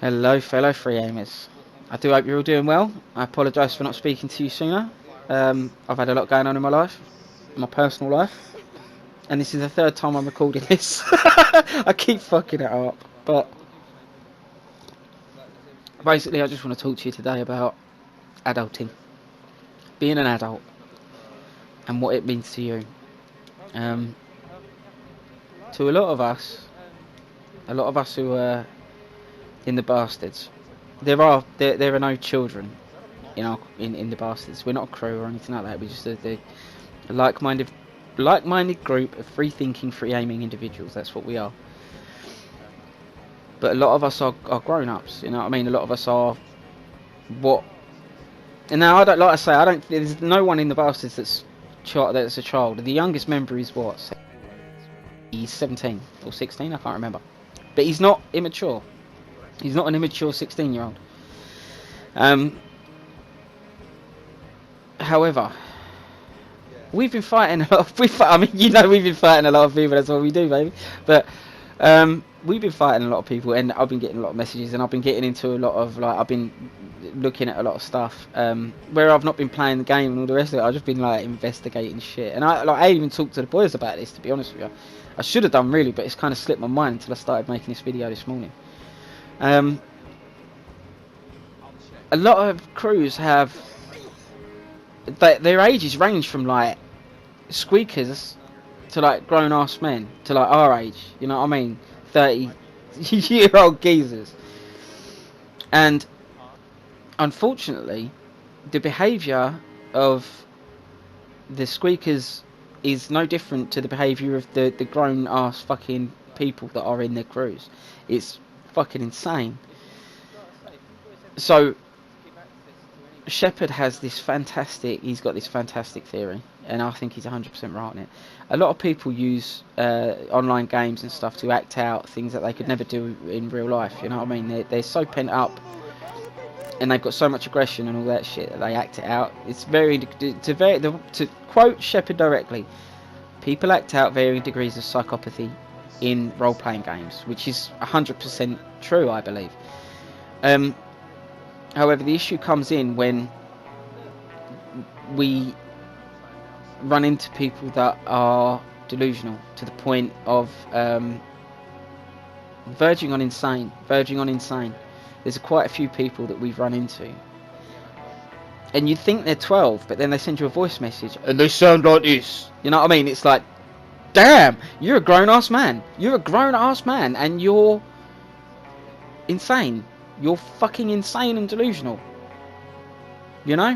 Hello, fellow free aimers. I do hope you're all doing well. I apologise for not speaking to you sooner. I've had a lot going on in my life, my personal life, and this is the third time I'm recording this. I keep fucking it up, but basically, I just want to talk to you today about adulting, being an adult, and what it means to you. To a lot of us who are in the bastards, there are no children in the bastards. We're not a crew or anything like that. We're just a like-minded group of free-thinking, free-aiming individuals. That's what we are. But a lot of us are grown-ups. You know what I mean? A lot of us are what. And now I don't. There's no one in the bastards that's a child. The youngest member is what? He's 17 or 16. I can't remember. But he's not immature. He's not an immature 16-year-old. However, we've been fighting a lot. We've been fighting a lot of people. That's what we do, baby. But we've been fighting a lot of people, and I've been getting a lot of messages, and I've been getting into a lot of I've been looking at a lot of stuff where I've not been playing the game and all the rest of it. I've just been investigating shit, and I even talked to the boys about this. To be honest with you, I should have done really, but it's kind of slipped my mind until I started making this video this morning. A lot of crews have their ages range from squeakers to grown ass men to our age, you know what I mean, 30-year-old geezers. And unfortunately, the behaviour of the squeakers is no different to the behaviour of the grown ass fucking people that are in their crews. It's fucking insane. So Shepard has this fantastic theory, and I think he's 100% right on it. A lot of people use online games and stuff to act out things that they could never do in real life, you know what I mean? They're so pent up, and they've got so much aggression and all that shit that they act it out. It's to quote Shepard directly, people act out varying degrees of psychopathy in role-playing games, which is 100% true, I believe. However, the issue comes in when we run into people that are delusional to the point of verging on insane. There's quite a few people that we've run into, and you think they're 12, but then they send you a voice message and they sound like this. You know what I mean? It's like, damn, you're a grown-ass man. You're a grown-ass man, and you're insane. You're fucking insane and delusional. You know?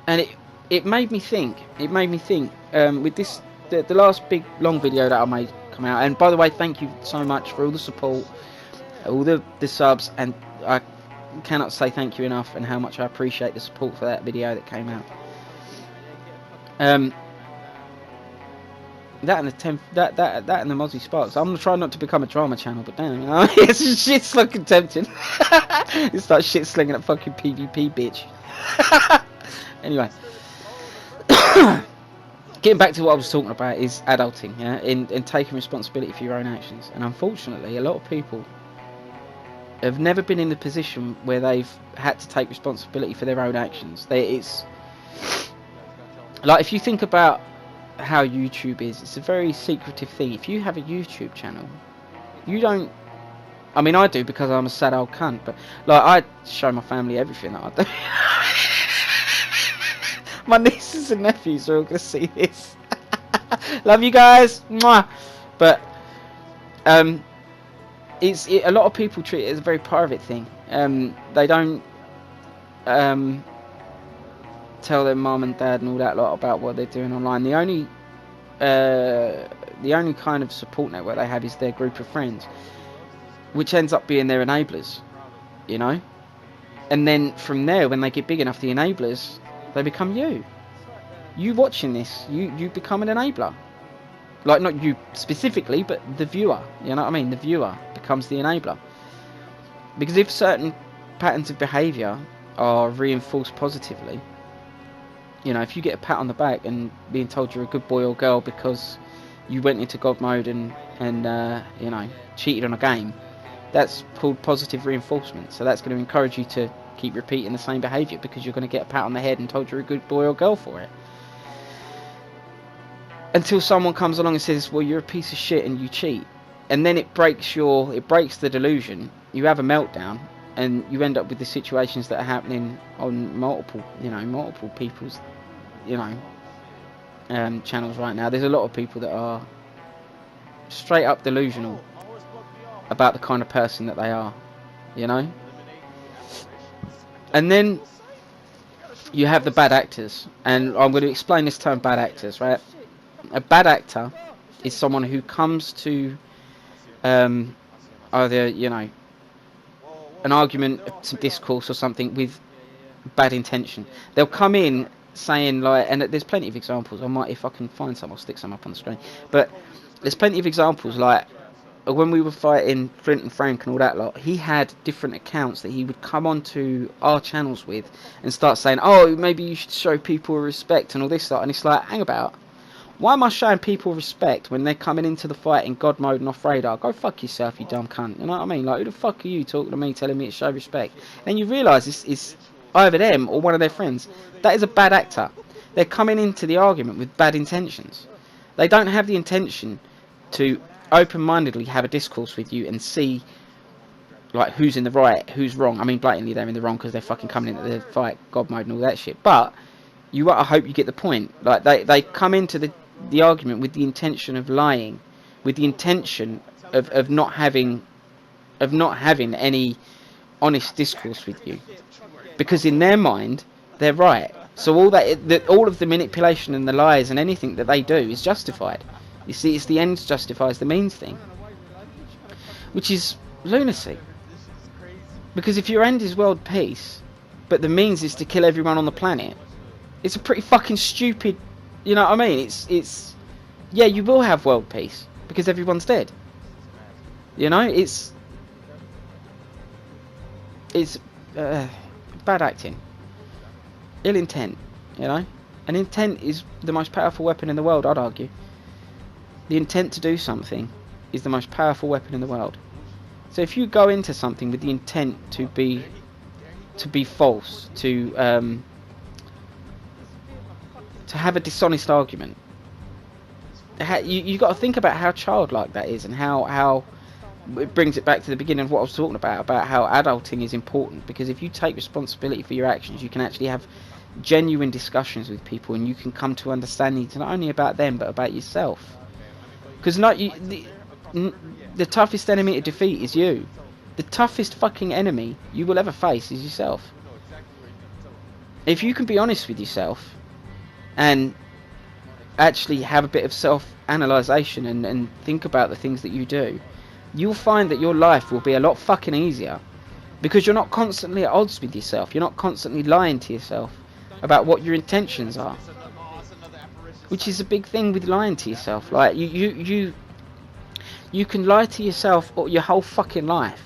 And it made me think. With this, the last big long video that I made come out. And by the way, thank you so much for all the support, all the subs, and I cannot say thank you enough and how much I appreciate the support for that video that came out. That and the Mozzie Sparks. I'm trying not to become a drama channel, but damn, you know, it's looking tempting. It's like shit slinging at fucking PvP, bitch. Anyway, getting back to what I was talking about is adulting, yeah, in taking responsibility for your own actions. And unfortunately, a lot of people have never been in the position where they've had to take responsibility for their own actions. It's like, if you think about how YouTube is, it's a very secretive thing. If you have a YouTube channel, you don't, I mean, I do because I'm a sad old cunt, but I show my family everything that I do. My nieces and nephews are all gonna see this. Love you guys. Mwah. But a lot of people treat it as a very private thing. They don't tell their mum and dad and all that lot about what they're doing online. The only kind of support network they have is their group of friends, which ends up being their enablers, you know. And then from there, when they get big enough, the enablers, they become you. You watching this, you become an enabler. Like, not you specifically, but the viewer, you know what I mean? The viewer becomes the enabler. Because if certain patterns of behaviour are reinforced positively, you know, if you get a pat on the back and being told you're a good boy or girl because you went into God mode and you know, cheated on a game, That's called positive reinforcement. So that's going to encourage you to keep repeating the same behaviour, because you're going to get a pat on the head and told you're a good boy or girl for it. Until someone comes along and says, well, you're a piece of shit and you cheat. And then it breaks the delusion. You have a meltdown, and you end up with the situations that are happening on multiple people's, channels right now. There's a lot of people that are straight up delusional about the kind of person that they are, And then you have the bad actors, and I'm going to explain this term bad actors, right? A bad actor is someone who comes to either, an argument, some discourse or something with bad intention. They'll come in saying, like, and there's plenty of examples. If I can find some, I'll stick some up on the screen. But there's plenty of examples, like when we were fighting Flint and Frank and all that lot, he had different accounts that he would come onto our channels with and start saying, oh, maybe you should show people respect and all this stuff. And it's like, hang about. Why am I showing people respect when they're coming into the fight in God mode and off radar? Go fuck yourself, you dumb cunt. You know what I mean? Like, who the fuck are you talking to me, telling me to show respect? And you realise it's either them or one of their friends. That is a bad actor. They're coming into the argument with bad intentions. They don't have the intention to open-mindedly have a discourse with you and see, like, who's in the right, who's wrong. I mean, blatantly they're in the wrong because they're fucking coming into the fight God mode and all that shit. But I hope you get the point. Like, they come into the argument with the intention of lying, with the intention of not having any honest discourse with you, because in their mind they're right. So all of the manipulation and the lies and anything that they do is justified. You see, it's the ends justifies the means thing, which is lunacy. Because if your end is world peace, but the means is to kill everyone on the planet, it's a pretty fucking stupid. You know what I mean? It's yeah, you will have world peace because everyone's dead. It's bad acting, ill intent. And intent is the most powerful weapon in the world. I'd argue. The intent to do something is the most powerful weapon in the world. So if you go into something with the intent to be false, to have a dishonest argument, you got to think about how childlike that is, and how it brings it back to the beginning of what I was talking about how adulting is important. Because if you take responsibility for your actions, you can actually have genuine discussions with people, and you can come to understandings not only about them but about yourself. Because the toughest enemy to defeat is you. The toughest fucking enemy you will ever face is yourself. If you can be honest with yourself and actually have a bit of self-analysation and think about the things that you do, you'll find that your life will be a lot fucking easier, because you're not constantly at odds with yourself. You're not constantly lying to yourself about what your intentions are, which is a big thing with lying to yourself. Like, you can lie to yourself your whole fucking life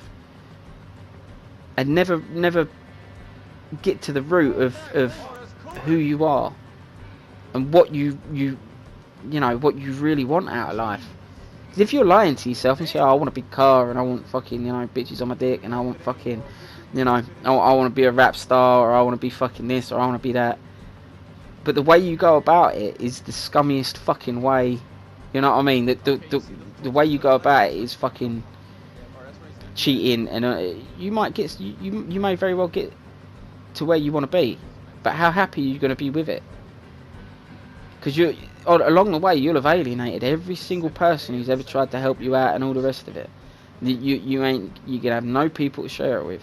and never get to the root of who you are and what you what you really want out of life. Because if you're lying to yourself and say, oh, I want a big car and I want fucking bitches on my dick and I want fucking I want to be a rap star, or I want to be fucking this, or I want to be that, but the way you go about it is the scummiest fucking way. You know what I mean? The way you go about it is fucking cheating, and you might get you may very well get to where you want to be, but how happy are you going to be with it? Because along the way you'll have alienated every single person who's ever tried to help you out and all the rest of it. You can have no people to share it with.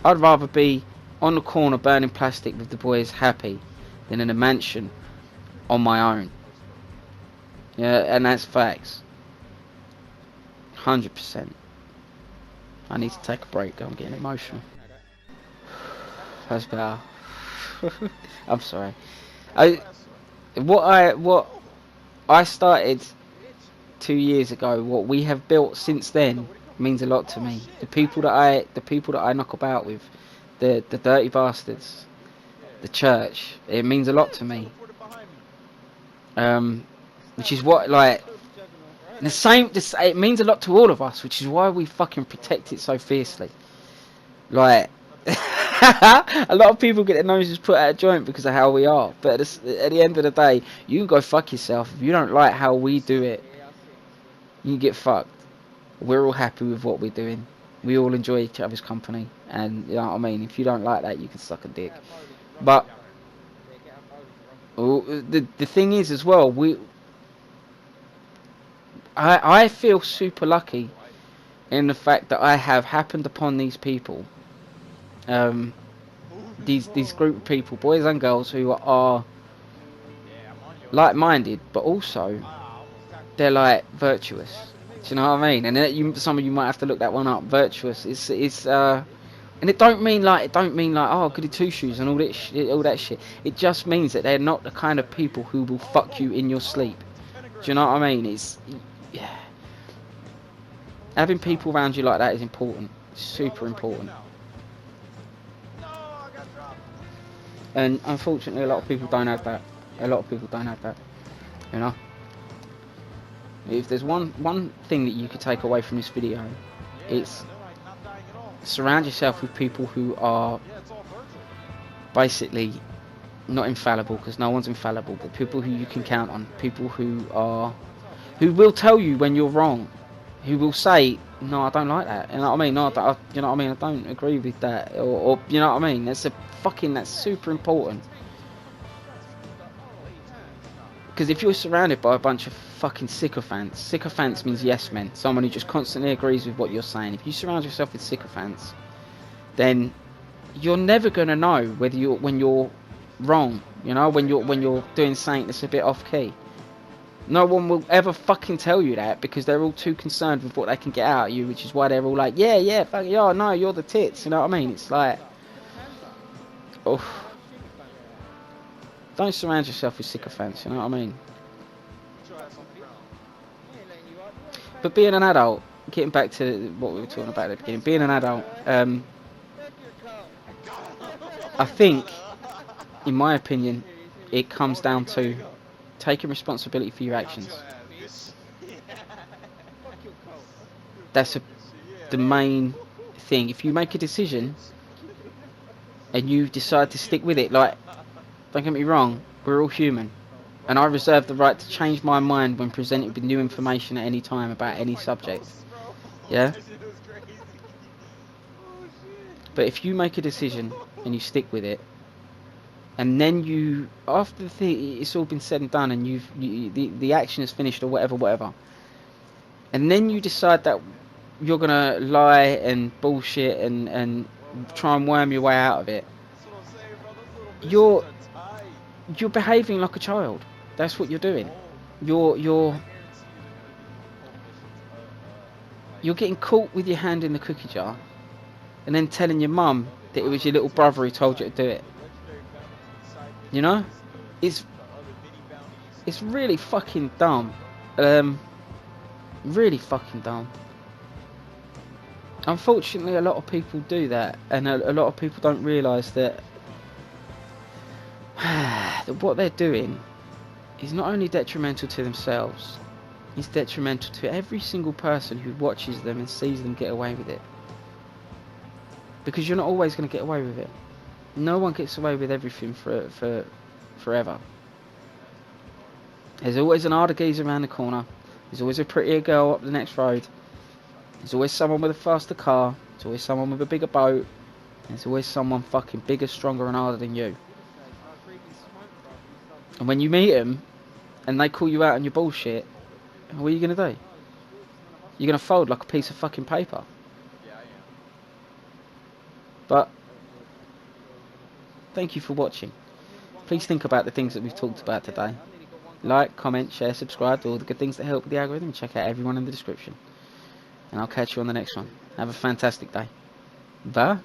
I'd rather be on the corner burning plastic with the boys happy than in a mansion on my own. Yeah, and that's facts. 100%. I need to take a break. I'm getting emotional. That's better. I'm sorry. What I started 2 years ago, what we have built since then means a lot to me. The people that I knock about with, the dirty bastards, the church, it means a lot to me. Which is what, like, And it means a lot to all of us, which is why we fucking protect it so fiercely. Like, a lot of people get their noses put out of joint because of how we are. But at the end of the day, you can go fuck yourself. If you don't like how we do it, you can get fucked. We're all happy with what we're doing. We all enjoy each other's company. And, you know what I mean? If you don't like that, you can suck a dick. But, the thing is as well, I feel super lucky in the fact that I have happened upon these people, these group of people, boys and girls, who are like-minded, but also they're like virtuous. Do you know what I mean? And some of you might have to look that one up. Virtuous. And it don't mean like oh goody two shoes and all that shit. It just means that they're not the kind of people who will fuck you in your sleep. Do you know what I mean? Yeah. Having people around you like that is important. It's super important. And unfortunately, a lot of people don't have that. You know. If there's one thing that you could take away from this video, it's surround yourself with people who are basically not infallible, because no one's infallible, but people who you can count on, people who will tell you when you're wrong, who will say, no, I don't like that, you know what I mean, no, you know what I mean, I don't agree with that, or you know what I mean. That's super important. Because if you're surrounded by a bunch of fucking sycophants means yes men, someone who just constantly agrees with what you're saying. If you surround yourself with sycophants, then you're never gonna know when you're wrong. You know, when you're doing something that's a bit off key. No one will ever fucking tell you that, because they're all too concerned with what they can get out of you, which is why they're all like, yeah, fuck yeah, no, you're the tits. You know what I mean? It's like, oh. Don't surround yourself with sycophants, you know what I mean? But being an adult, getting back to what we were talking about at the beginning, being an adult, I think, in my opinion, it comes down to taking responsibility for your actions. That's the main thing. If you make a decision and you decide to stick with it, like, don't get me wrong, we're all human, and I reserve the right to change my mind when presented with new information at any time about any subject. Yeah? But if you make a decision and you stick with it, and then after it's all been said and done, and the action is finished or whatever, and then you decide that you're gonna lie and bullshit and try and worm your way out of it, you're behaving like a child. That's what you're doing. You're getting caught with your hand in the cookie jar, and then telling your mum that it was your little brother who told you to do it. You know, it's really fucking dumb. Really fucking dumb. Unfortunately, a lot of people do that, and a lot of people don't realise that what they're doing is not only detrimental to themselves, it's detrimental to every single person who watches them and sees them get away with it. Because you're not always going to get away with it. No one gets away with everything for forever. There's always an harder geezer around the corner. There's always a prettier girl up the next road. There's always someone with a faster car. There's always someone with a bigger boat. There's always someone fucking bigger, stronger and harder than you. And when you meet them and they call you out on your bullshit, what are you going to do? You're going to fold like a piece of fucking paper. But thank you for watching. Please think about the things that we've talked about today. Like, comment, share, subscribe to all the good things that help with the algorithm. Check out everyone in the description. And I'll catch you on the next one. Have a fantastic day. Bye.